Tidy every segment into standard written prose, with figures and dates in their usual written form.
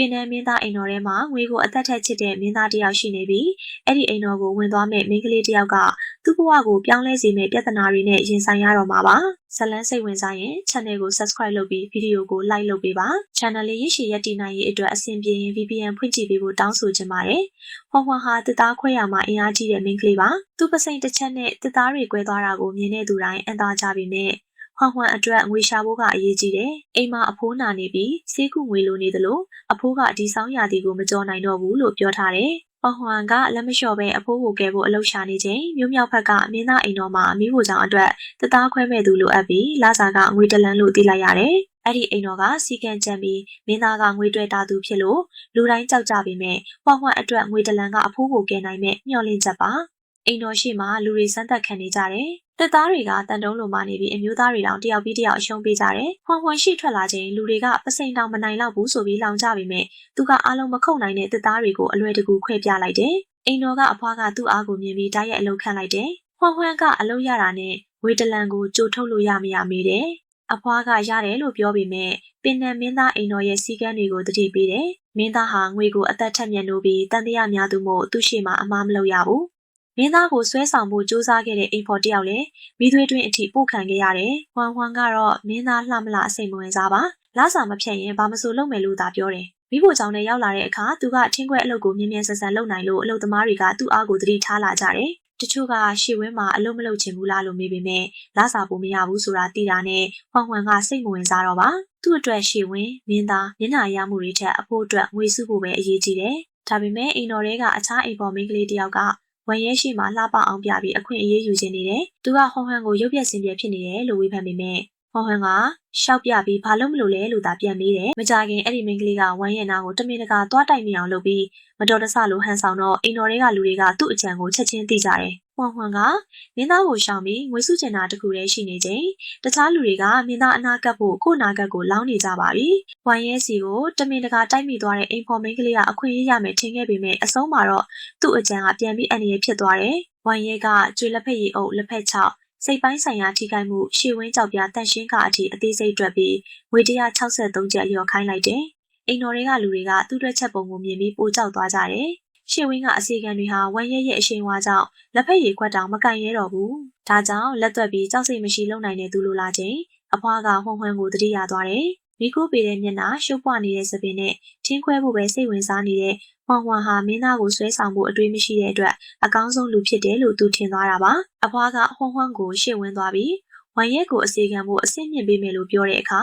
င်နယ်မင်းသားအိမ်တော်ထဲမှာငွေကိုအသက်ထက်ချစ်တဲ့မင်းသားတစ်ယောက်ရှိနေပြီးအဲ့ဒီအိမ်တော်ကိုဝင်သွားမဲ့မိန်းကလေးတစ်ယောက်ကသူ့ဘဝကိုပြောင်းလဲစေမဲ့ပြဿနာတွေနဲ့ရင်ဆိုင်ရတော့မှာပါဇလန်းစိတ်ဝင်စားရင် channel ကို subscribe လုပ်ပြီးဗီဒီယိုကို like လုပ်ပေးပါ channel လေးရရှိရတည်နိုင်ရေးအတွက်အဆင်ပြေရင် VPN ဖွင့်ကြည့်ပေးဖို့တောင်းဆိုချင်ပါတယ်ဟွန်ဟွန်ဟာတစ်သားခွဲရမှာအင်အားကြီးတဲ့မိန်းကလေးပါသူ့ပစိန်တစ်ချက်နဲ့တစ်သားတွေကွဲသွားတာကိုမြင်တဲ့သူတိုင်းအံ့သားကြပေမဲ့ဟွန်ဟွန်အတွက်ငွေရှာဖို့ကအရေးကြီးတယ်။အိမ်မှာအဖိုးနာနေပြီးစေးကူငွေလိုနေသလိုအဖိုးကဒီဆောင်ရာသီကိုမကြော်နိုင်တော့ဘူးလို့ပြောထားတယ်။ဟွန်ဟွန်ကလက်မလျှော့ပဲအဖိုးကိုကယ်ဖို့အလုပ်ရှာနေချိန်မြို့မြောက်ဘက်ကမင်းသားအိမ်တော်မှာမိဖို့ကြောင့်အတွက်တစ်သားခွဲမဲ့သူလိုအပ်ပြီးလာစာကငွေတလန်းလို့သိလိုက်ရတယ်။အဲ့ဒီအိမ်တော်ကစီကံကြံပြီးမင်းသားကငွေတွေ့တာသူဖြစ်လို့လူတိုင်းကြောက်ကြပေမဲ့ဟွန်ဟွန်အတွက်ငွေတလန်းကအဖိုးကိုကယ်နိုင်မဲ့မျှော်လင့်ချက်ပါ။အိမ်တော်ရှိမှလူတွေစမ်းသပ်ခံနေကြတယ်။တက်သားတွေကတန်တုံးလိုမှနေပြီးအမျိုးသားတွေတောင်တယောက်ပြီးတယောက်အရှုံးပေးကြတယ်။ဟွန်ဟွန်ရှိထွက်လာချိန်လူတွေကပစိန်တောင်မနိုင်တော့ဘူးဆိုပြီးလောင်ကြပေမဲ့သူကအားလုံးမခုတ်နိုင်တဲ့တက်သားတွေကိုအလွယ်တကူခွဲပြလိုက်တယ်။အိမ်တော်ကအဖွားကသူ့အားကိုမြင်ပြီးတိုက်ရိုက်အလုပ်ခန့်လိုက်တယ်။ဟွန်ဟွန်ကအလုပ်ရတာနဲ့ဝေတလန်ကိုကြိုထုတ်လို့ရမရမေးတယ်။အဖွားကရတယ်လို့ပြောပေမဲ့ပင်နံမင်းသားအိမ်တော်ရဲ့စီကန်းတွေကိုတတိပေးတယ်။မင်းသားဟာငွေကိုအသက်ထက်မြတ်လို့ပြီးတန်တရားများသူမို့သူ့ရှိမှအမားမလုပ်ရဘူး။မင်းသားကိုဆွဲဆောင်ဖို့ကြိုးစားခဲ့တဲ့အိမ်ဖော်တယောက်လည်းမိသွေးတွင်းအထိပို့ခံခဲ့ရတယ်။ဟွန်ဟွန်ကတော့မင်းသားလှမလှအစိမ်မဝင်စားပါ။လာစာမဖြတ်ရင်ဘာမဆိုလုပ်မယ်လို့သာပြောတယ်။မိဖို့ကြောင့်နဲ့ရောက်လာတဲ့အခါသူကထင်းခွဲအလုပ်ကိုမြင်မြန်ဆန်ဆန်လုပ်နိုင်လို့အလုပ်သမားတွေကသူ့အားကိုသတိထားလာကြတယ်။တချို့ကရှေ့ဝင်းမှာအလုပ်မလုပ်ချင်ဘူးလားလို့မေးပေမဲ့လာစာဖို့မရဘူးဆိုတာသိတာနဲ့ဟွန်ဟွန်ကစိတ်မဝင်စားတော့ပါ။သူ့အတွက်ရှေ့ဝင်းမင်းသားမျက်နှာရမှုတွေထက်အဖို့အတွက်ငွေစုဖို့ပဲအရေးကြီးတယ်။ဒါပေမဲ့အိမ်တော်တွေကအခြားအိမ်ပေါ်မိန်းကလေးတယောက်ကဝန်ရဲရှိမှလှပအောင်ပြပြီးအခွင့်အရေးယူခြင်းနေတယ်။သူကဟွန်ဟွန်ကိုရုပ်ပြစင်ပြဖြစ်နေတယ်လို့ဝေဖန်ပေမဲ့ဟွန်ဟွန်ကရှောက်ပြပြီးဘာလို့မလို့လဲလို့သာပြန်မေးတယ်။မကြခင်အဲ့ဒီမိန်းကလေးကဝမ်းရဲ့နာကိုတမင်တကာသွားတိုက်မိအောင်လုပ်ပြီးမတော်တဆလို့ဟန်ဆောင်တော့အိမ်တော်တွေကလူတွေကသူ့အကြံကိုချက်ချင်းသိကြတယ်။ဟွန်ဟွန်ကမင်းသားကိုရှောင်ပြီးငွေစုချင်တာတခုတည်းရှိနေချိန်တခြားလူတွေကမင်းသားအနာကပ်ဖို့ကို့နာကပ်ကိုလောင်းနေကြပါပြီ။ဝမ်းရဲစီကိုတမင်တကာတိုက်မိသွားတဲ့အိမ်ဖော်မိန်းကလေးကအခွင့်အရေးရမယ်ထင်ခဲ့ပေမဲ့အဆုံးမှာတော့သူ့အကြံကပြန်ပြီးအန္တရာယ်ဖြစ်သွားတယ်။ဝမ်းရဲကကျွေလက်ဖက်ရည်အုပ်လက်ဖက်ချောက်စိတ်ပိုင်းဆိုင်ရာထိခိုက်မှုရှေ့ဝင်းကြောက်ပြတန့်ရှင်းကအထိအသေးစိတ်တွက်ပြီးငွေ163ကျပ်လျော်ခိုင်းလိုက်တယ်။အိမ်တော်တွေကလူတွေကသူ့အတွက်ချက်ပုံကိုမြင်ပြီးပိုကြောက်သွားကြတယ်။ရှေ့ဝင်းကအစီကံတွေဟာဝမ်းရဲရဲ့အရှိန်ဝါကြောင့်လက်ဖက်ရည်ခွက်တောင်မကန်ရဲတော့ဘူး။ဒါကြောင့်လက်သွက်ပြီးကြောက်စိတ်မရှိလုံနိုင်တဲ့သူလိုလာချင်းအဖွားကဟွန်ဟွန်ကိုတတိယသွားတယ်။မိခိုးပေတဲ့မျက်နှာရှုပ်ပွနေတဲ့စပင်နဲ့ထင်းခွဲဖို့ပဲစိတ်ဝင်စားနေတဲ့ဟွန်ဟွန်ဟာမင်းသားကိုဆွဲဆောင်ဖို့အတွေးမရှိတဲ့အတွက်အကောင်းဆုံးလူဖြစ်တယ်လို့သူထင်သွားတာပါအဖွားကဟွန်ဟွန်ကိုရှေ့ဝင်သွားပြီးဝမ်ရဲကိုအစီခံဖို့အဆင့်မြင့်ပေးမယ်လို့ပြောတဲ့အခါ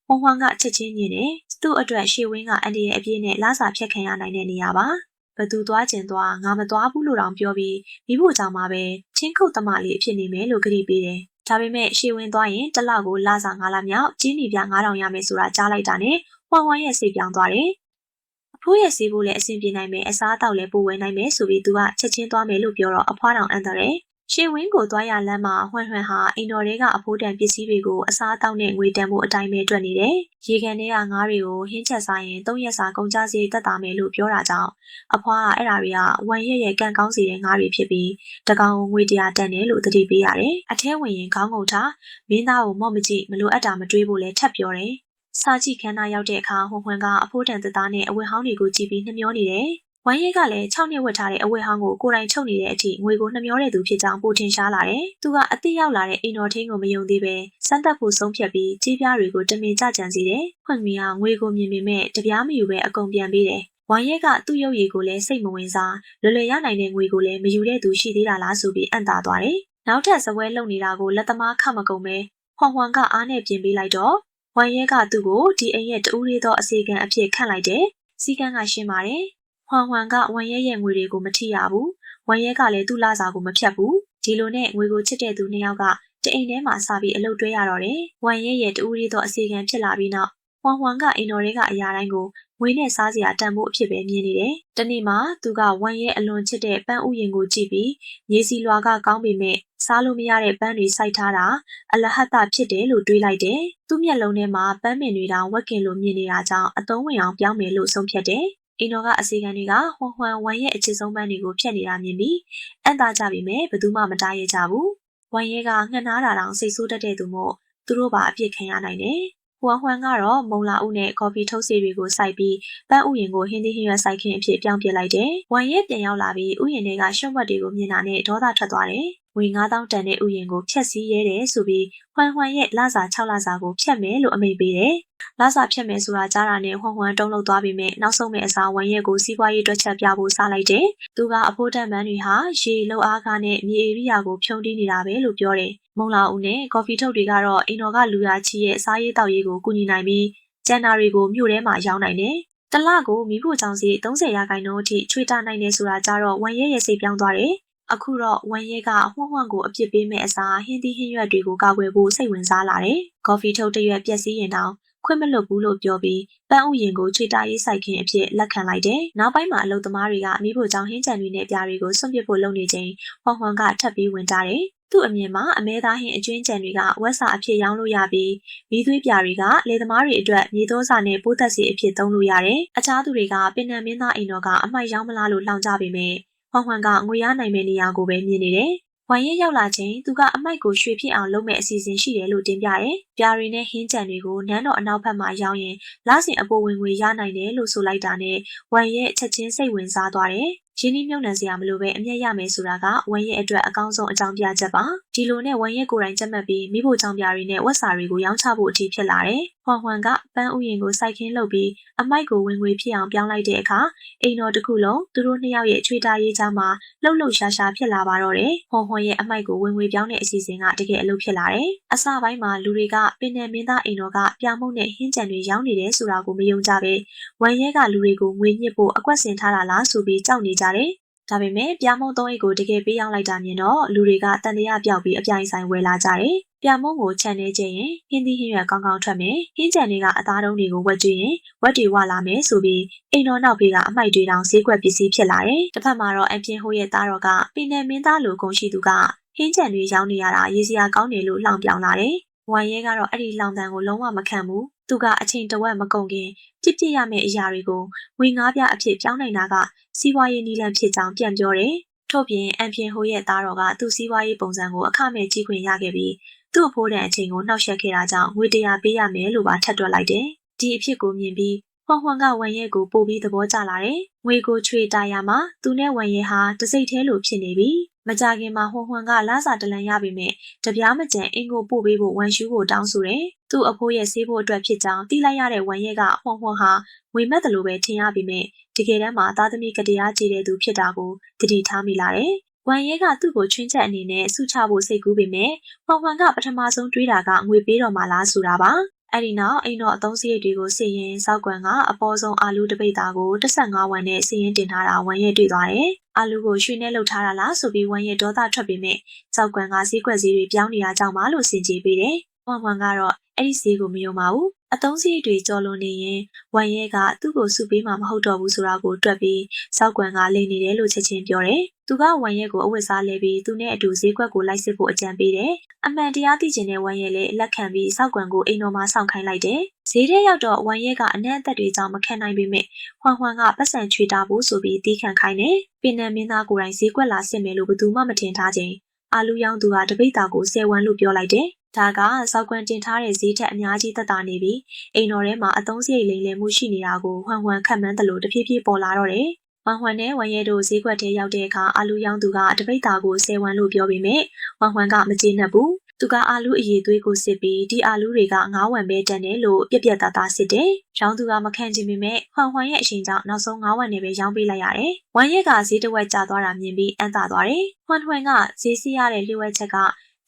ဟွန်ဟွန်ကချက်ချင်းညင်တယ်သူ့အတွက်ရှေ့ဝင်းကအန်ဒီရဲ့အပြည့်နဲ့လာစာဖြတ်ခံရနိုင်တဲ့နေရာပါဘသူသွားကျင်သွားငါမသွားဘူးလို့တောင်ပြောပြီးမိဖို့ကြောင့်မှပဲချင်းခုတ်သမားလေးအဖြစ်နေမယ်လို့ကတိပေးတယ်ဒါပေမဲ့ရှေ့ဝင်သွားရင်တစ်လောက်ကိုလာစာ9လမြောက်ကျင်းနေပြ9000ရမယ်ဆိုတာကြားလိုက်တာနဲ့ဟွန်ဟွန်ရဲ့စိတ်ပြောင်းသွားတယ်အဖိုးရဲ့စီးဖို့လည်းအဆင်ပြေနိုင်မယ်အစားအသောက်လည်းပိုဝယ်နိုင်မယ်ဆိုပြီးသူကချက်ချင်းသွားမယ်လို့ပြောတော့အဖွားတောင်အံ့တယ်ရှေ့ဝင်းကိုသွားရလမ်းမှာဟွန်ဟွန်ဟာအိမ်တော်တွေကအဖိုးတန်ပစ္စည်းတွေကိုအစားအသောက်နဲ့ငွေတန်ဖို့အတိုင်းပဲတွက်နေတယ်။ရေကန်တွေကငါးတွေကိုဟင်းချက်စားရင်3ရက်စာကုန်ကျစရိတ်သက်သာမယ်လို့ပြောတာကြောင့်အဖွားကအဲ့ဒါတွေကဝမ်ရဲ့ကန်ကောင်းစီတဲ့ငါးတွေဖြစ်ပြီးတကောင်ငွေ100တန်တယ်လို့သတိပေးရတယ်။အထဲဝင်ရင်ခေါင်းငုံထားမင်းသားကိုမော့မကြည့်မလိုအပ်တာမတွေးဖို့လည်းထပ်ပြောတယ်။စာကြည့်ခန်းသားရောက်တဲ့အခါဟွန်ဟွန်ကအဖိုးတန်သက်သားနဲ့အဝတ်ဟောင်းတွေကိုကြည့်ပြီးနှမျောနေတယ်။ဝမ်ရဲကလည်း6နှစ်ဝတ်ထားတဲ့အဝတ်ဟောင်းကိုကိုယ်တိုင်ချုပ်နေတဲ့အထိငွေကိုနှမျောတဲ့သူဖြစ်ကြောင်းပိုထင်ရှားလာတယ်။သူကအသစ်ရောက်လာတဲ့အိမ်တော်ထင်းကိုမယုံသေးပဲစမ်းသပ်ဖို့ဆုံးဖြတ်ပြီးကြီးပြားတွေကိုတမင်ကြကြံစီတယ်။ခွန်မီကငွေကိုမြင်ပေမဲ့တပြားမယူပဲအကုန်ပြန်ပေးတယ်။ဝမ်ရဲကသူ့ရုပ်ရည်ကိုလည်းစိတ်မဝင်စားလွယ်လွယ်ရနိုင်တဲ့ငွေကိုလည်းမယူတဲ့သူရှိသေးတာလားဆိုပြီးအံ့သာသွားတယ်။နောက်ထပ်စပွဲလုံနေတာကိုလက်သမားခမကုံပဲဟွန်ဟွန်ကအားနဲ့ပြင်ပေးလိုက်တော့ဝမ်ရဲကသူ့ကိုဒီအိမ်ရဲ့တူးရီသောအစီကံအဖြစ်ခန့်လိုက်တယ်။စီကံကရှင်းပါတယ်။ဟွန်ဟွန်ကဝမ်ရဲရဲ့ငွေတွေကိုမထိရဘူး။ဝမ်ရဲကလည်းသူ့လာစာကိုမဖြတ်ဘူး။ဒီလိုနဲ့ငွေကိုချစ်တဲ့သူ2ယောက်ကတအိမ်ထဲမှာစာပြီးအလုပ်တွဲရတော့တယ်။ဝမ်ရဲရဲ့တူးရီသောအစီကံဖြစ်လာပြီးနောက်ဟွန်ဟွန်ကအိမ်တော်တွေကအရာတိုင်းကိုငွေနဲ့စားစရာတန်ဖို့အဖြစ်ပဲမြင်နေတယ်။တနေ့မှသူကဝမ်ရဲအလွန်ချစ်တဲ့ပန်းဥယျာဉ်ကိုကြည့်ပြီးမြေစီလွာကကောင်းပေမဲ့စားလို့မရတဲ့ပန်းတွေစိုက်ထားတာအလဟတ်တာဖြစ်တယ်လို့တွေးလိုက်တယ်။သူ့မျက်လုံးထဲမှာပန်းပင်တွေတောင်ဝက်ကင်လိုမြင်နေတာကြောင့်အသုံးဝင်အောင်ပြောင်းမယ်လို့ဆုံးဖြတ်တယ်။အိမ်တော်ကအစီကံတွေကဟွန်ဟွန်ဝမ်ရဲ့အချစ်ဆုံးပန်းတွေကိုဖြတ်နေတာမြင်ပြီးအံ့သားကြပြီမဲ့ဘယ်သူမှမတားရကြဘူး။ဝမ်ရဲကငှက်နားတာတောင်စိတ်ဆိုးတတ်တဲ့သူမို့သူတို့ပါအပြစ်ခံရနိုင်တယ်။ ဟွမ်ကတော့မုံလာဦးနဲ့ကော်ဖီထုတ်စီတွေကိုစိုက်ပြီးပန်းဥယျာဉ်ကိုဟင်းသီးဟင်းရွက်စိုက်ခင်းအဖြစ်ပြောင်းပြလိုက်တယ်။ဝမ်ရဲ့ပြန်ရောက်လာပြီးဥယျာဉ်တွေကရှုံ့ဘတ်တွေကိုမြင်တာနဲ့ဒေါသထွက်သွားတယ်။ငွေ9000တန်တဲ့ဥယျာဉ်ကိုဖျက်ဆီးရဲတယ်ဆိုပြီးဟွမ်ရဲ့လစာ6လစာကိုဖျက်မယ်လို့အမိန့်ပေးတယ်။လစာဖျက်မယ်ဆိုတာကြားတာနဲ့ဟွမ်တုံးလောက်သွားပြီးမြဲနောက်ဆုံးမဲ့အစားဝမ်ရဲ့ကိုစီးပွားရေးတွက်ချက်ပြဖို့စားလိုက်တယ်။သူကအဖိုးတန်မန်းတွေဟာရေလှုပ်အားကားနဲ့မြေဧရိယာကိုဖြုံးတီးနေတာပဲလို့ပြောတယ်။မုံလာဦးနဲ့ကော်ဖီထုတ်တွေကတော့အိမ်တော်ကလူရာချီရဲ့စားရေးတောက်ရေးကိုကူညီနိုင်ပြီးကျန်တာတွေကိုမြို့ထဲမှာရောင်းနိုင်တယ်။တလကိုမိဖို့ချောင်းစီ30ရာခိုင်နှုန်းအထိချွေတာနိုင်တယ်ဆိုတာကြတော့ဝမ်ရဲ့စိတ်ပြောင်းသွားတယ်။အခုတော့ဝမ်ရဲ့ကဟွမ်ကိုအပြစ်ပေးမဲ့အစားဟင်းသီးဟင်းရွက်တွေကိုကာကွယ်ဖို့စိတ်ဝင်စားလာတယ်။ကော်ဖီထုတ်တရွက်ပျက်စီးရင်တောင်ခွင့်မလွတ်ဘူးလို့ပြောပြီးပန်းဥယျာဉ်ကိုချွေတာရေးစိုက်ခင်းအဖြစ်လက်ခံလိုက်တယ်။နောက်ပိုင်းမှာအလုပ်သမားတွေကမိဖို့ချောင်းဟင်းကြံတွေနဲ့ပြားတွေကိုစွန့်ပစ်ဖို့လုပ်နေချိန်ဟွမ်ကထပ်ပြီးဝင်ကြတယ်။သူ့အမြင်မှာအမဲသားဟင်းအကျွင်းကြံတွေကဝက်စာအဖြစ်ရောင်းလို့ရပြီးမီးသွေးပြာတွေကလေသမားတွေအတွက်မြေသောစာနဲ့ပိုးသက်စီအဖြစ်သုံးလို့ရတယ်။အခြားသူတွေကပင်နံမင်းသားအိမ်တော်ကအမိုက်ရောင်းမလားလို့လှောင်ကြပေမဲ့ဟွမ်ကငွေရနိုင်မယ့်နေရာကိုပဲမြင်နေတယ်။ဝမ်ရဲ့ရောက်လာချိန်သူကအမိုက်ကိုရွှေဖြစ်အောင်လုပ်မဲ့အစီအစဉ်ရှိတယ်လို့တင်ပြတယ်။ပြာတွေနဲ့ဟင်းကြံတွေကိုနန်းတော်အနောက်ဘက်မှာရောင်းရင်လစဉ်အပိုဝင်ငွေရနိုင်တယ်လို့ဆိုလိုက်တာနဲ့ဝမ်ရဲ့ချက်ချင်းစိတ်ဝင်စားသွားတယ်။ရင်းနှီးမြှုပ်နှံစရာမလိုပဲအမျက်ရမယ်ဆိုတာကဝမ်ရဲ့အတွက်အကောင်းဆုံးအကြောင်းပြချက်ပါဒီလိုနဲ့ဝမ်ရဲ့ကိုယ်တိုင်ကြက်မှတ်ပြီးမိဖို့ကြောင့်ပြာတွေနဲ့ဝက်စာတွေကိုရောင်းချဖို့အထိဖြစ်လာတယ်ဟွမ်ကပန်းဥယျာဉ်ကိုစိုက်ခင်းလုပ်ပြီးအမိုက်ကိုဝင်ငွေဖြစ်အောင်ပြောင်းလိုက်တဲ့အခါအိမ်တော်တစ်ခုလုံးသူတို့နှစ်ယောက်ရဲ့ချွေတာရေးချာမှာလှုပ်လှုပ်ရှားရှားဖြစ်လာပါတော့တယ်ဟွမ်ရဲ့အမိုက်ကိုဝင်ငွေပြောင်းတဲ့အစီအစဉ်ကတကယ်အလုပ်ဖြစ်လာတယ်အစပိုင်းမှာလူတွေကပင်နယ်မင်းသားအိမ်တော်ကပြာမုတ်နဲ့ဟင်းကြံတွေရောင်းနေတယ်ဆိုတာကိုမယုံကြပဲဝမ်ရဲ့ကလူတွေကိုငွေညစ်ဖို့အကွက်ဆင်ထားတာလားဆိုပြီးကြောက်နေကြတယ်ဒါပေမဲ့ပြာမုံ3အိတ်ကိုတကယ်ပေးရောက်လိုက်တာမြင်တော့လူတွေကတန်တရားပြောက်ပြီးအပြိုင်ဆိုင်ဝယ်လာကြတယ်။ပြာမုံကိုခြံနေခြင်းရင်ဟင်းသီးဟင်းရွက်ကောင်းကောင်းထွက်မယ်။ဟင်းကြံတွေကအသားတုံးတွေကိုဝက်ကျွေးရင်ဝက်တွေဝလာမယ်ဆိုပြီးအိမ်တော်နောက်ဖေးကအမိုက်တွေတောင်ဈေးကွက်ပစ္စည်းဖြစ်လာတယ်။တစ်ဖက်မှာတော့အပြင်ဟိုရဲ့သားတော်ကပင်နယ်မင်းသားလိုဂုဏ်ရှိသူကဟင်းကြံတွေရောင်းနေရတာရေးစရာကောင်းတယ်လို့လှောင်ပြောင်လာတယ်။ဝမ်ရဲကတော့အဲ့ဒီလှောင်တန်ကိုလုံးဝမခံဘူး။သူကအချိန်တဝက်မကုန်ခင်ပြစ်ရမယ့်အရာတွေကိုငွေ9ပြအဖြစ်ပြောင်းနိုင်တာကစီးပွားရေးနည်းလမ်းဖြစ်ကြောင်းပြန်ပြောတယ်။ထို့ပြင်အန်ပြင်ဟိုရဲ့သားတော်ကသူ့စီးပွားရေးပုံစံကိုအခမဲ့ကြီးခွင့်ရခဲ့ပြီးသူ့အဖိုးတန်အချိန်ကိုနှောက်ယှက်ခဲ့တာကြောင့်ငွေ100ပေးရမယ်လို့ပါထပ်တွက်လိုက်တယ်။ဒီအဖြစ်ကိုမြင်ပြီးဟွမ်ကဝမ်ရဲ့ကိုပို့ပြီးသဘောကျလာတယ်။ငွေကိုချွေတာရမှာသူနဲ့ဝမ်ရဲ့ဟာတစိမ့်သေးလို့ဖြစ်နေပြီ။မကြခင်မှာဟွမ်ကလစာတလန်ရပေမဲ့တပြားမကျန်အင်ကိုပို့ပေးဖို့ဝမ်ရှူးကိုတောင်းဆိုတယ်။သူ့အဖိုးရဲ့ဆေးဖို့အတွက်ဖြစ်ကြောင်းသိလိုက်ရတဲ့ဝမ်ရဲ့ကဟွမ်ဟာငွေမဲ့တယ်လို့ပဲထင်ရပေမဲ့တကယ်တမ်းမှာသားသမီးကတရားကြည်တဲ့သူဖြစ်တာကိုသတိထားမိလာတယ်။ဝမ်ရဲကသူ့ကိုချွင်းချက်အနေနဲ့စုချဖို့စိတ်ကူးပေမဲ့ဟွမ်ကပထမဆုံးတွေးတာကငွေပေးတော်မှာလားဆိုတာပါ။အဲ့ဒီနောက်အိမ်တော်အသုံးစရိတ်တွေကိုစီရင်စောက်ကွမ်ကအပေါ်ဆုံးအာလူတပိတ်သားကို15ဝမ်နဲ့စီရင်တင်ထားတာဝမ်ရဲတွေ့သွားတယ်။အာလူကိုရွှေနဲ့လှုပ်ထားတာလားဆိုပြီးဝမ်ရဲဒေါသထွက်ပေမဲ့စောက်ကွမ်ကဈေးကွက်ဈေးတွေပြောင်းနေတာကြောင့်ပါလို့စင်ကြေးပေးတယ်။ဝမ်ကတော့အဲ့ဒီဈေးကိုမယုံပါဘူး။အသုံးစရိတ်တွေကြော်လွန်နေရင်ဝမ်ရဲကသူ့ကိုစုပေးမှာမဟုတ်တော့ဘူးဆိုတာကိုတွက်ပြီးစောက်ကွမ်ကလိန်နေတယ်လို့ချက်ချင်းပြောတယ်။သူကဝမ်ရဲကိုအဝတ်စားလဲပြီးသူနဲ့အတူဈေးကွက်ကိုလိုက်စစ်ဖို့အကြံပေးတယ်။အမှန်တရားသိချင်တဲ့ဝမ်ရဲလည်းလက်ခံပြီးစောက်ကွမ်ကိုအိမ်တော်မှာစောင့်ခိုင်းလိုက်တယ်။ဈေးထဲရောက်တော့ဝမ်ရဲကအနက်အသက်တွေကြောင့်မခံနိုင်ပေမဲ့ဟွမ်ကပတ်စံချွေတာဖို့ဆိုပြီးတီးခံခိုင်းတယ်။ပင်နံမင်းသားကိုယ်တိုင်ဈေးကွက်လာစစ်မယ်လို့ဘယ်သူမှမထင်ထားခြင်းအာလူရောင်းသူကတပိတ်တာကို10ဝန်းလို့ပြောလိုက်တယ်။ဒါကစောက်ကွမ်တင်ထားတဲ့ဈေးထက်အများကြီးသက်သာနေပြီးအိမ်တော်ထဲမှာအသုံးစရိတ်လိမ်လည်မှုရှိနေတာကိုဟွမ်ခန့်မှန်းတယ်လို့တဖြည်းဖြည်းပေါ်လာတော့တယ်။ဟွမ်နဲ့ဝမ်ရဲတို့ဈေးကွက်ထဲရောက်တဲ့အခါအာလူရောင်းသူကတပိတ်တာကို10ဝန်းလို့ပြောပေမဲ့ဟွမ်ကမကျေနပ်ဘူး။သူကအာလူအရေးသွေးကိုစစ်ပြီးဒီအာလူတွေက9ဝန်းပဲတန်တယ်လို့ပြက်ပြက်သားသားစစ်တယ်။ရောင်းသူကမခံချင်ပေမဲ့ဟွမ်ရဲ့အရှင်ကြောင့်နောက်ဆုံး9ဝန်းနဲ့ပဲရောင်းပေးလိုက်ရတယ်။ဝမ်ရဲကဈေးတစ်ဝက်ကျသွားတာမြင်ပြီးအံ့သာသွားတယ်။ဟွမ်ကဈေးစီးရတဲ့လျှို့ဝှက်ချက်က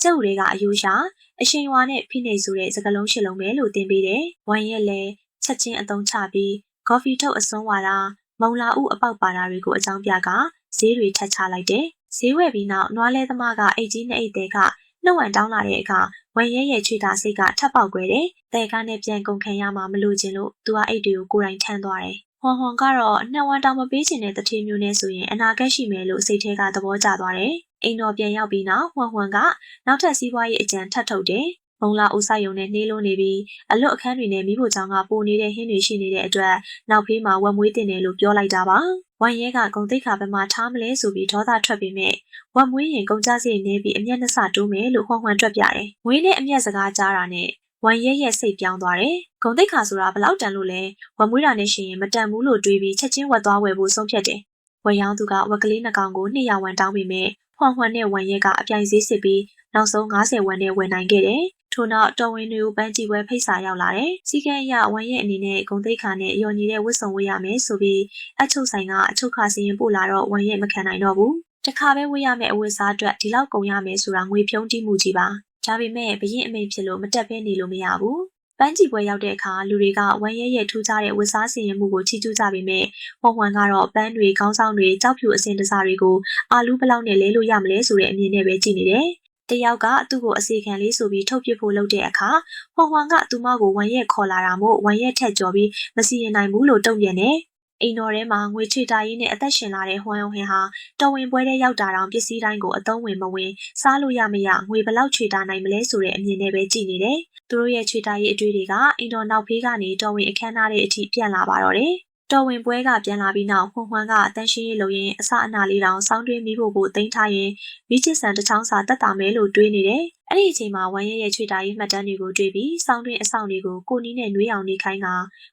ကျုပ်တွေကအယူရှာအရှင်ရွာနဲ့ဖိနေဆိုတဲ့စကားလုံးရှစ်လုံးပဲလို့တင်ပေးတယ်။ဝမ်ရဲ့လည်းချက်ချင်းအသုံးချပြီးကော်ဖီထုတ်အစွန်းဝါတာမုံလာဥအပေါက်ပါတာတွေကိုအကြောင်းပြကဈေးတွေထပ်ချလိုက်တယ်။ဈေးဝယ်ပြီးနောက်နွားလဲသမားကအိတ်ကြီးနဲ့အိတ်သေးကနှုတ်ဝံတောင်းလာတဲ့အခါဝမ်ရဲ့ချွေတာစိတ်ကထပ်ပေါက်ွယ်တယ်။တဲကားနဲ့ပြန်ကုန်ခံရမှာမလို့ခြင်းလို့သူကအိတ်တွေကိုကိုယ်တိုင်ထမ်းသွားတယ်။ဟွမ်ကတော့2ဝန်းတောင်မပေးချင်တဲ့တတိမျိုးနဲ့ဆိုရင်အနာဂတ်ရှိမယ်လို့စိတ်ထဲကသဘောကျသွားတယ်။အိမ်တော်ပြန်ရောက်ပြီးနောက်ဟွမ်ကနောက်ထပ်စီးပွားရေးအကြံထပ်ထုတ်တယ်။မုံလာဦးဆိုင်ယုံနဲ့နှေးလုံးနေပြီးအလွတ်အခန်းတွေနဲ့မိဖို့ချောင်းကပိုနေတဲ့ဟင်းတွေရှိနေတဲ့အတွက်နောက်ဖေးမှာဝက်မွေးတင်တယ်လို့ပြောလိုက်တာပါ။ဝမ်ရဲကဂုံတိတ်ခါဘက်မှာထားမလဲဆိုပြီးဒေါသထွက်ပြီးမြဲဝက်မွေးရင်ကုန်ကြစရိတ်နေပြီးအမျက်နှစတိုးမယ်လို့ဟွမ်တွက်ပြတယ်။မွေးနဲ့အမျက်စကားကြားတာနဲ့ဝ ဝမ်ရဲရဲ့စိတ်ပြောင်းသွားတယ်။ဂုံတိတ်ခါဆိုတာဘလောက်တန်လို့လဲဝမ်မွေးတာနဲ့ရှင်ရင်မတန်ဘူးလို့တွေးပြီးချက်ချင်းဝက်သွားဝယ်ဖို့ဆုံးဖြတ်တယ်။ဝယ်ရောင်းသူကဝက်ကလေးနှကောင်ကို200ဝန်းတောင်းပြီးမြဲဟွမ်ဟွမ်နဲ့ဝမ်ရဲကအပြိုင်ဈေးစစ်ပြီးနောက်ဆုံး90ဝန်းနဲ့ဝယ်နိုင်ခဲ့တယ်။ထို့နောက်တော်ဝင်တွေကိုပန်းကြည့်ပွဲဖိတ်စာရောက်လာတယ်။စီကံအရဝမ်ရဲအနေနဲ့ဂုံတိတ်ခါနဲ့ရော်ညီတဲ့ဝတ်စုံဝတ်ရမယ်ဆိုပြီးအချုပ်ဆိုင်ကအချုပ်ခါစီရင်ပို့လာတော့ဝမ်ရဲမခံနိုင်တော့ဘူး။တခါပဲဝတ်ရမယ့်အဝတ်စားအတွက်ဒီလောက်ကုန်ရမယ်ဆိုတာငွေဖြုံးတိမှုကြီးပါ။ဒါပေမဲ့ဘရင်အမိန်ဖြစ်လို့မတက်ဘဲနေလို့မရဘူး။ပန်းကြည့်ပွဲရောက်တဲ့အခါလူတွေကဝမ်ရဲရဲ့ထူးခြားတဲ့ဝတ်စားစီရင်မှုကိုချီးကျူးကြပေမဲ့ဟွမ်ဟွမ်ကတော့ပန်းတွေခေါင်းဆောင်တွေကြောက်ဖြူအစင်တစားတွေကိုအာလူးဘလောက်နဲ့လဲလို့ရမလဲဆိုတဲ့အမြင်နဲ့ပဲကြည့်နေတယ်။တယောက်ကသူ့ကိုအစီခံလေးဆိုပြီးထုတ်ပစ်ဖို့လုပ်တဲ့အခါဟွမ်ဟွမ်ကသူမကိုဝမ်ရဲခေါ်လာတာမို့ဝမ်ရဲထက်ကျော်ပြီးမစီရင်နိုင်ဘူးလို့တုံ့ပြန်တယ်။အိမ်တော်ထဲမှာငွေချွေတာရင်းနဲ့အသက်ရှင်လာတဲ့ဟွမ်ဟွမ်ဟာတော်ဝင်ပွဲထဲရောက်တာတောင်ပစ္စည်းတိုင်းကိုအသုံးဝင်မဝင်စားလို့ရမရငွေဘလောက်ချွေတာနိုင်မလဲဆိုတဲ့အမြင်နဲ့ပဲကြည့်နေတယ်။သူတို့ရဲ့ချွေတာရေးအတွေ့တွေကအိမ်တော်နောက်ဖေးကနေတော်ဝင်အခမ်းအနားတဲ့အထိပြန်လာပါတော့တယ်။တော်ဝင်ပွဲကပြန်လာပြီးနောက်ဟွမ်ဟွမ်ကအတန်းရှင်းရေးလုပ်ရင်အစအနာလေးတောင်စောင်းတွင်းမိဖို့ကိုတင်ထားရင်မိချစ်ဆန်တစ်ချောင်းစာတက်တာမဲလို့တွေးနေတယ်။အဲ့ဒီအချိန်မှာဝမ်ရဲရဲ့ချွေတာရေးမှတ်တမ်းတွေကိုတွေးပြီးစောင်းတွင်းအဆောင်တွေကိုကိုနီးနဲ့နှွေးအောင်နေခိုင်းက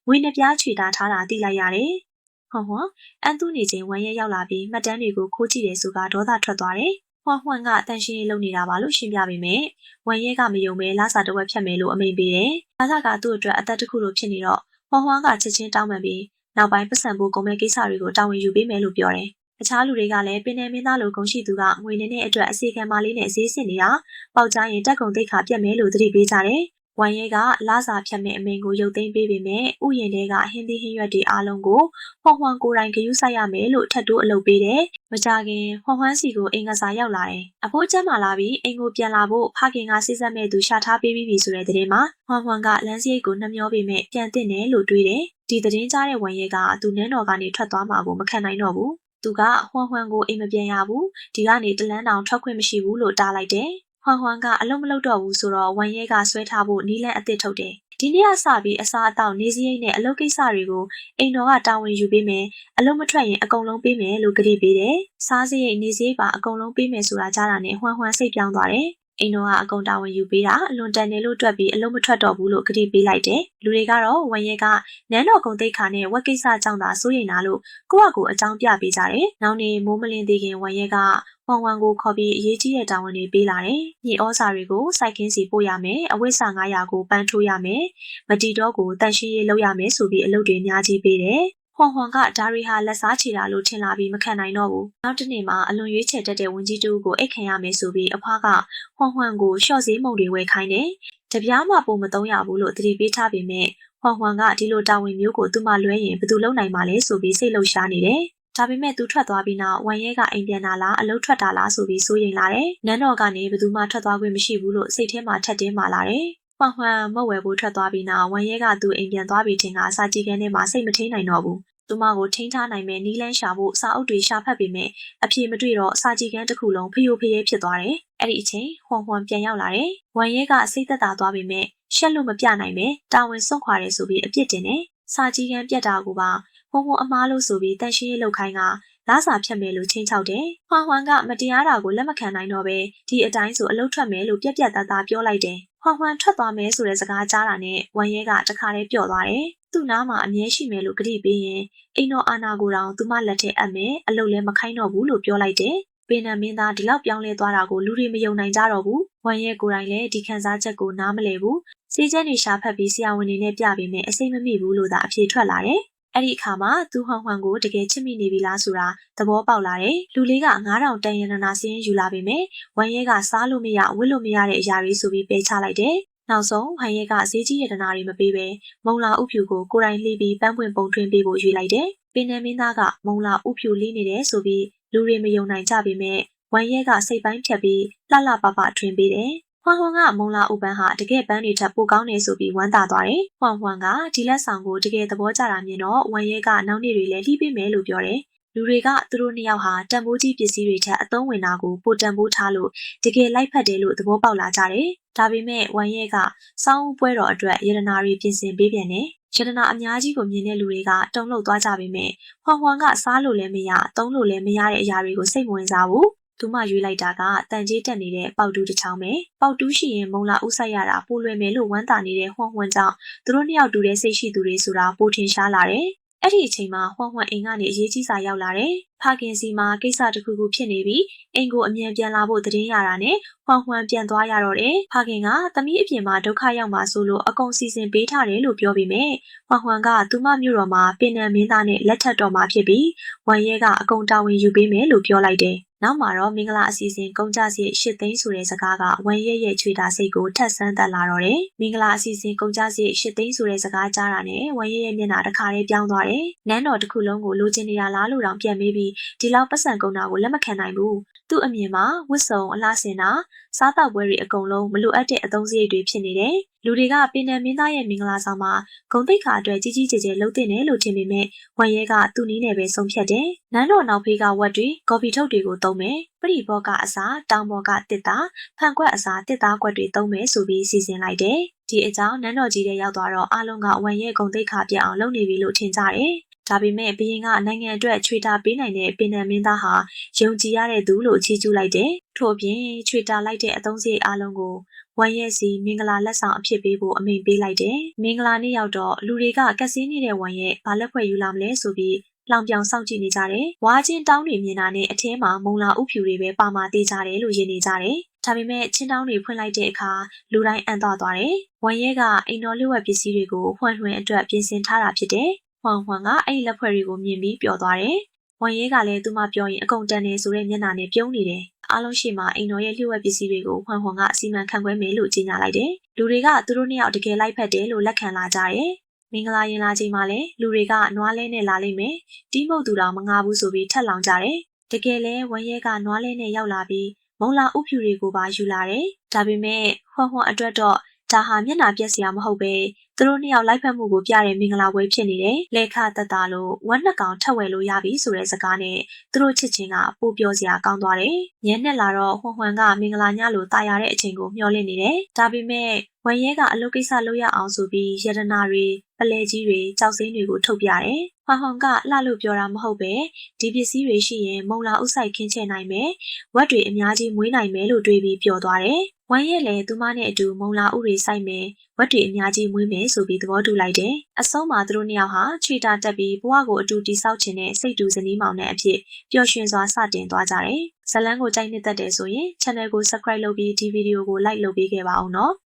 ငွေနှစ်ပြားချွေတာထားတာသိလိုက်ရတယ်။ဟွမ်ဟွမ်အန်သူနေချင်းဝမ်ရဲရောက်လာပြီးမှတ်တမ်းတွေကိုခိုးကြည့်တယ်ဆိုတာဒေါသထွက်သွားတယ်။ဟွမ်ဟွမ်ကအတန်းရှင်းရေးလုပ်နေတာပါလို့ရှင်းပြပေးမယ်။ဝမ်ရဲကမယုံပဲလာစာတစ်ဝက်ဖြတ်မယ်လို့အမိန့်ပေးတယ်။လာစာကသူ့အတွက်အသက်တစ်ခုလိုဖြစ်နေတော့ဟွမ်ဟွမ်ကချက်ချင်းတောင်းပန်ပြီးနောက်ပိုင်းပတ်စံဖို့ကုန်မဲ့ကိစ္စတွေကိုတာဝန်ယူပေးမယ်လို့ပြောတယ်။အခြားလူတွေကလည်းပင်နယ်မင်းသားလိုဂုဏ်ရှိသူကငွေနဲ့အတွက်အစီခံမလေးနဲ့ဈေးစစ်နေတာပေါက်ကြရင်တက်ကုန်သိက္ခာပြတ်မယ်လို့သတိပေးကြတယ်။ဝမ်ရဲကလာစာဖြတ်မဲ့အမိန်ကိုရုပ်သိမ်းပေးပေမဲ့ဥယျာဉ်ထဲကဟင်းသီးဟင်းရွက်တွေအားလုံးကိုဟွမ်ဟွမ်ကိုယ်တိုင်ဂရုစိုက်ရမယ်လို့ထပ်တိုးအလုပ်ပေးတယ်။မကြခင်ဟွမ်ဟွမ်စီကိုအင်္ဂါစာရောက်လာတယ်။အဖိုးကျမ်းမာလာပြီးအိမ်ကိုပြန်လာဖို့ဖခင်ကစိစက်မဲ့သူရှာထားပေးပြီးပြီဆိုတဲ့သတင်းမှာဟွမ်ဟွမ်ကလမ်းစရိတ်ကိုနှမျောပေမဲ့ပြန်တင်တယ်လို့တွေးတယ်။ဒီသတင်းကြားတဲ့ဝမ်ရဲကသူနန်းတော်ကနေထွက်သွားမှာကိုမခံနိုင်တော့ဘူး။သူကဟွမ်ဟွမ်ကိုအိမ်မပြန်ရဘူး။ဒီကနေတလန်းတောင်ထွက်ခွင့်မရှိဘူးလို့တားလိုက်တယ်။ဟွမ်ဟွမ်ကအလုံးမလုံးတော့ဘူးဆိုတော့ဝမ်ရဲကဆွဲထားဖို့နီးလန်းအသစ်ထုတ်တယ်။ဒီနေ့ကစပြီးအစားအသောက်နေစရိတ်နဲ့အလုပ်ကိစ္စတွေကိုအိမ်တော်ကတာဝန်ယူပေးမယ်။အလုပ်မထွက်ရင်အကုန်လုံးပေးမယ်လို့ကတိပေးတယ်။စားစရိတ်နေစရိတ်ပါအကုန်လုံးပေးမယ်ဆိုတာကြားတာနဲ့ဟွမ်ဟွမ်စိတ်ပြောင်းသွားတယ်။အိမ်တော်ကအကုန်တာဝန်ယူပေးတာအလွန်တန်တယ်လို့တွက်ပြီးအလုံးမထွက်တော့ဘူးလို့ကတိပေးလိုက်တယ်။လူတွေကတော့ဝမ်ရဲကနန်းတော်ဂုံတိတ်ခါနဲ့ဝက်ကိစ္စကြောင့်သာစိုးရိမ်တာလို့ကိုယ့်အကူအကြောင်းပြပေးကြတယ်။နောက်နေ့မိုးမလင်းသေးခင်ဝမ်ရဲကဟွမ်ဟွမ်ကိုခေါ်ပြီးအရေးကြီးတဲ့တာဝန်တွေပေးလာတယ်။မြေဩစာတွေကိုစိုက်ကင်းစီပို့ရမယ်။အဝိစာ900ကိုပန်းထိုးရမယ်။မတီတော့ကိုတန်ရှင်းရေးလုပ်ရမယ်ဆိုပြီးအလုပ်တွေအများကြီးပေးတယ်။ဟွမ်ဟွမ်ကဒါရီဟာလက်စားချေတာလို့ထင်လာပြီးမခံနိုင်တော့ဘူး။နောက်တစ်နေ့မှာအလွန်ရွေးချယ်တတ်တဲ့ဝန်ကြီးတူကိုအိတ်ခံရမယ်ဆိုပြီးအဖွားကဟွမ်ဟွမ်ကိုရှော့ဈေးမုံတွေဝယ်ခိုင်းတယ်။တပြားမှပုံမသုံးရဘူးလို့သတိပေးထားပေမဲ့ဟွမ်ဟွမ်ကဒီလိုတာဝန်မျိုးကိုသူ့မှလွဲရင်ဘယ်သူလုပ်နိုင်မှာလဲဆိုပြီးစိတ်လှုပ်ရှားနေတယ်။ဒါပေမဲ့သူထွက်သွားပြီးနောက်ဝမ်ရဲကအိမ်ပြန်လာလားအလုပ်ထွက်တာလားဆိုပြီးစိုးရိမ်လာတယ်။နန်းတော်ကနေဘယ်သူမှထွက်သွားခွင့်မရှိဘူးလို့စိတ်ထဲမှာထပ်တင်းမာလာတယ်။ဟွမ်ဟွမ်မဟုတ်ဝယ်ဖို့ထွက်သွားပြီးနောက်ဝမ်ရဲကသူ့အိမ်ပြန်သွားပြီးထင်ကစာကြည့်ခန်းထဲမှာစိတ်မထိန်နိုင်တော့ဘူး။သူမကိုထိန်းထားနိုင်မဲ့နီးလန်းရှာဖို့စာအုပ်တွေရှာဖတ်ပေမဲ့အပြေမတွေ့တော့စာကြည့်ခန်းတစ်ခုလုံးဖျို့ဖျဲဖြစ်သွားတယ်။အဲ့ဒီအချိန်ဟွမ်ဟွမ်ပြန်ရောက်လာတယ်။ဝမ်ရဲကစိတ်သက်သာသွားပေမဲ့ရှက်လို့မပြနိုင်ပဲတာဝန်စွန့်ခွာတယ်ဆိုပြီးအပြစ်တင်တယ်။စာကြည့်ခန်းပြတ်တာကိုပါဟွမ်ဟွမ်အမားလို့ဆိုပြီးတန်ရှင်းရေးလုပ်ခိုင်းကလာစာဖြတ်မယ်လို့ချင်းချောက်တယ်။ဟွမ်ဟွမ်ကမတရားတာကိုလက်မခံနိုင်တော့ပဲဒီအတိုင်းဆိုအလုပ်ထွက်မယ်လို့ပြက်ပြက်သားသားပြောလိုက်တယ်။ဟွမ်ဟွမ်ထွက်သွားမယ်ဆိုတဲ့စကားကြားတာနဲ့ဝမ်ရဲကတခါတည်းပျော့သွားတယ်။သူ့နားမှာအမြဲရှိမယ်လို့ကတိပေးရင်အိမ်တော်အာနာကိုတောင်သူမလက်ထဲအပ်မယ်အလုပ်လည်းမခိုင်းတော့ဘူးလို့ပြောလိုက်တယ်။ပင်နံမင်းသားဒီလောက်ပြောင်းလဲသွားတာကိုလူတွေမယုံနိုင်ကြတော့ဘူး။ဝမ်ရဲကိုယ်တိုင်လည်းဒီခံစားချက်ကိုနားမလည်ဘူး။စီးကျန်းတွေရှာဖတ်ပြီးဆရာဝန်တွေနဲ့ပြပေးမယ်အစိမ့်မမိဘူးလို့သာအဖြေထွက်လာတယ်။အဲ့ဒီအခါမှာသူဟွမ်ဟွမ်ကိုတကယ်ချစ်မိနေပြီလားဆိုတာသဘောပေါက်လာတယ်။လူလေးက9000တန်ရနနာစင်းယူလာပေမဲ့ဝမ်ရဲကစားလို့မရဝတ်လို့မရတဲ့အရာတွေဆိုပြီးပယ်ချလိုက်တယ်။နောက်ဆုံးဝမ်ရဲကဈေးကြီးရတနာတွေမပေးပဲမုံလာဥဖြူကိုကိုယ်တိုင်လှီးပြီးပန်းပွင့်ပုံထွင်းပေးဖို့ရွေးလိုက်တယ်။ပင်နံမင်းသားကမုံလာဥဖြူလှီးနေတယ်ဆိုပြီးလူတွေမယုံနိုင်ကြပေမဲ့ဝမ်ရဲကစိတ်ပိုင်းဖြတ်ပြီးလှလှပပထွင်းပေးတယ်။ဟွမ်ဟွမ်ကမုံလာဥပန်းဟာတကယ်ပန်းတွေထပ်ပိုကောင်းနေဆိုပြီးဝမ်းသာသွားတယ်။ဟွမ်ဟွမ်ကဒီလက်ဆောင်ကိုတကယ်သဘောကျတာမြင်တော့ဝမ်ရဲကနောက်နေ့တွေလည်းလှီးပေးမယ်လို့ပြောတယ်။လူတွေကသူတို့နှစ်ယောက်ဟာတန်ဖိုးကြီးပစ္စည်းတွေထက်အသုံးဝင်တာကိုပိုတန်ဖိုးထားလို့တကယ်လိုက်ဖက်တယ်လို့သဘောပေါက်လာကြတယ်။ဒါပေမဲ့ဝမ်ရဲကစောင်းဦးပွဲတော်အတွက်ယတနာတွေပြင်ဆင်ပေးပြန်တယ်။ယတနာအများကြီးကိုမြင်တဲ့လူတွေကတုန်လှုပ်သွားကြပေမဲ့ဟွမ်ဟွမ်ကစားလို့လည်းမရသုံးလို့လည်းမရတဲ့အရာတွေကိုစိတ်မဝင်စားဘူး သူမရွေးလိုက်တာကတန်ကြီးတက်နေတဲ့ပေါက်တူးတစ်ချောင်းပဲပေါက်တူးရှိရင်မုံလာဥဆိုင်ရတာပိုလွယ်မယ်လို့ဝမ်းသာနေတဲ့ဟွန်ဟွန်ကြောင့်သူတို့နှစ်ယောက်တူတဲ့စိတ်ရှိသူတွေဆိုတာပိုထင်ရှားလာတယ်အဲ့ဒီအချိန်မှာဟွန်ဟွန်အိမ်ကနေအရေးကြီးစာရောက်လာတယ်ဖခင်စီမှာကိစ္စတစ်ခုခုဖြစ်နေပြီးအိမ်ကိုအမြန်ပြန်လာဖို့သတင်းရတာနဲ့ဟွန်ဟွန်ပြန်သွားရတော့တယ်ဖခင်ကသမီးအပြင်မှာဒုက္ခရောက်မှာဆိုလို့အကုန်စီစဉ်ပေးထားတယ်လို့ပြောပေမဲ့ဟွန်ဟွန်ကသူမမြို့တော်မှာပင်နံမင်းသားနဲ့လက်ထပ်တော်မှာဖြစ်ပြီးဝမ်ရဲကအကုန်တာဝန်ယူပေးမယ်လို့ပြောလိုက်တယ်နောက်မှာတော့မင်္ဂလာအစီအစဉ်ကုန်ကြစီ၈သိန်းဆိုတဲ့စကားကဝမ်ရဲရဲ့ချွေတာစိတ်ကိုထပ်ဆန်းသက်လာတော့တယ်။မင်္ဂလာအစီအစဉ်ကုန်ကြစီ၈သိန်းဆိုတဲ့စကားကြားတာနဲ့ဝမ်ရဲရဲ့မျက်နှာတစ်ခါလေးပြောင်းသွားတယ်။နန်းတော်တစ်ခုလုံးကိုလိုချင်နေတာလားလို့တောင်ပြန်မေးပြီးဒီလောက်ပတ်စံကုန်တာကိုလက်မခံနိုင်ဘူး။သူ့အမြင်မှာဝတ်စုံအလားစင်တာစားတောက်ပွဲတွေအကုန်လုံးမလိုအပ်တဲ့အသုံးစရိတ်တွေဖြစ်နေတယ်။လူတွေကပင်နံမင်းသားရဲ့မင်္ဂလာဆောင်မှာဂုံတိတ်ခါအတွက်ကြီးကြီးကျယ်ကျယ်လှုပ်တင်တယ်လို့ထင်ပေမဲ့ဝမ်ရဲကသူ့နည်းနဲ့ပဲဆုံးဖြတ်တယ်။နန်းတော်နောက်ဖေးကဝက်တွေကော်ဖီထုတ်တွေကိုသုံးမယ်။ပရိဘောကအစားတောင်ပေါ်ကတစ်သားဖန်ခွက်အစားတစ်သားခွက်တွေသုံးမယ်ဆိုပြီးစီစဉ်လိုက်တယ်။ဒီအကြောင်းနန်းတော်ကြီးထဲရောက်သွားတော့အားလုံးကဝမ်ရဲဂုံတိတ်ခါပြအောင်လုပ်နေပြီလို့ထင်ကြတယ်။ဒါပေမဲ့ဘုရင်ကနိုင်ငံအတွက်ချွေတာပေးနိုင်တဲ့ပင်နံမင်းသားဟာယုံကြည်ရတဲ့သူလို့ချီးကျူးလိုက်တယ်။ထို့အပြင်ချွေတာလိုက်တဲ့အသုံးစရိတ်အားလုံးကိုဝမ်ရဲစီမင်္ဂလာလက်ဆောင်အဖြစ်ပေးဖို့အမိန့်ပေးလိုက်တယ်။မင်္ဂလာနေ့ရောက်တော့လူတွေကကက်စင်းနေတဲ့ဝမ်ရဲဘာလက်ဖွဲ့ယူလာမလဲဆိုပြီးလောင်ပြောင်စောင့်ကြည့်နေကြတယ်။ဝါချင်းတောင်းတွေမြင်တာနဲ့အထဲမှာမုံလာဥဖြူတွေပဲပါမာသေးကြတယ်လို့ယင်နေကြတယ်။ဒါပေမဲ့ချင်းတောင်းတွေဖွင့်လိုက်တဲ့အခါလူတိုင်းအံ့သွားတယ်။ဝမ်ရဲကအိမ်တော်လျှို့ဝှက်ပစ္စည်းတွေကိုဖွင့်ထွင်အတွက်ပြင်ဆင်ထားတာဖြစ်တယ်။ဟွန်ဟွန်ကအဲ့ဒီလက်ဖွဲ့တွေကိုမြင်ပြီးပျော်သွားတယ်။ဝမ်ရဲကလည်းသူမပြောရင်အကုန်တန်နေဆိုတဲ့မျက်နှာနဲ့ပြုံးနေတယ်။အားလုံးရှိမှအိမ်တော်ရဲ့လျှို့ဝှက်ပစ္စည်းတွေကိုဟွန်ဟွန်ကအစီအမံခန့်ခွဲမယ်လို့ကြေညာလိုက်တယ်။လူတွေကသူတို့နှစ်ယောက်တကယ်လိုက်ဖက်တယ်လို့လက်ခံလာကြတယ်။မင်္ဂလာရင်လာချိန်မှာလည်းလူတွေကနွားလဲနဲ့လာလိမ့်မယ်။တီးမုတ်သူတော်မငါဘူးဆိုပြီးထက်လောင်ကြတယ်။တကယ်လဲဝမ်ရဲကနွားလဲနဲ့ရောက်လာပြီးမုံလာဥဖြူတွေကိုပါယူလာတယ်။ဒါပေမဲ့ဟွန်ဟွန်အတွက်တော့ဒါဟာမျက်နှာပြက်စရာမဟုတ်ပဲသူတို့နှစ်ယောက်လိုက်ဖက်မှုကိုပြတဲ့မင်္ဂလာပွဲဖြစ်နေတယ်။လက်ခသက်သာလို့ဝမ်းနှစ်ကောင်ထက်ဝယ်လို့ရပြီဆိုတဲ့စကားနဲ့သူတို့ချစ်ချင်းကပိုပြောစရာကောင်းသွားတယ်။ညနေလာတော့ဟွန်ဟွန်ကမင်္ဂလာညလိုတာယာတဲ့အချိန်ကိုမျှော်လင့်နေတယ်။ဒါပေမဲ့ဝမ်ရဲကအလုပ်ကိစ္စလုပ်ရအောင်ဆိုပြီးရတနာတွေပလဲကြီးတွေကြောက်စိမ်းတွေကိုထုတ်ပြတယ်။ဟွန်ဟွန်ကလှလို့ပြောတာမဟုတ်ပဲဒီပစ္စည်းတွေရှိရင်မုံလာဥဆိုင်ခင်းချဲနိုင်မယ်။ဝက်တွေအများကြီးမွေးနိုင်မယ်လို့တွေးပြီးပြောသွားတယ်။ဝမ်ရဲလည်းသူမနဲ့အတူမုံလာဥတွေစိုက်မယ်ဝက်တွေအများကြီးမွေးမယ်ဆိုပြီးသဘောတူလိုက်တယ်။အဆုံးမှာသူတို့နှစ်ယောက်ဟာချွေတာတက်ပြီးဘဝကိုအတူတိဆောက်ခြင်းနဲ့စိတ်တူဇနီးမောင်နဲ့အဖြစ်ပျော်ရွှင်စွာစတင်သွားကြတယ်။ဇလန်းကိုကြိုက်နှစ်သက်တယ်ဆိုရင် channel ကို subscribe လုပ်ပြီးဒီဗီဒီယိုကို like လုပ်ပေးခဲ့ပါအောင်နော်။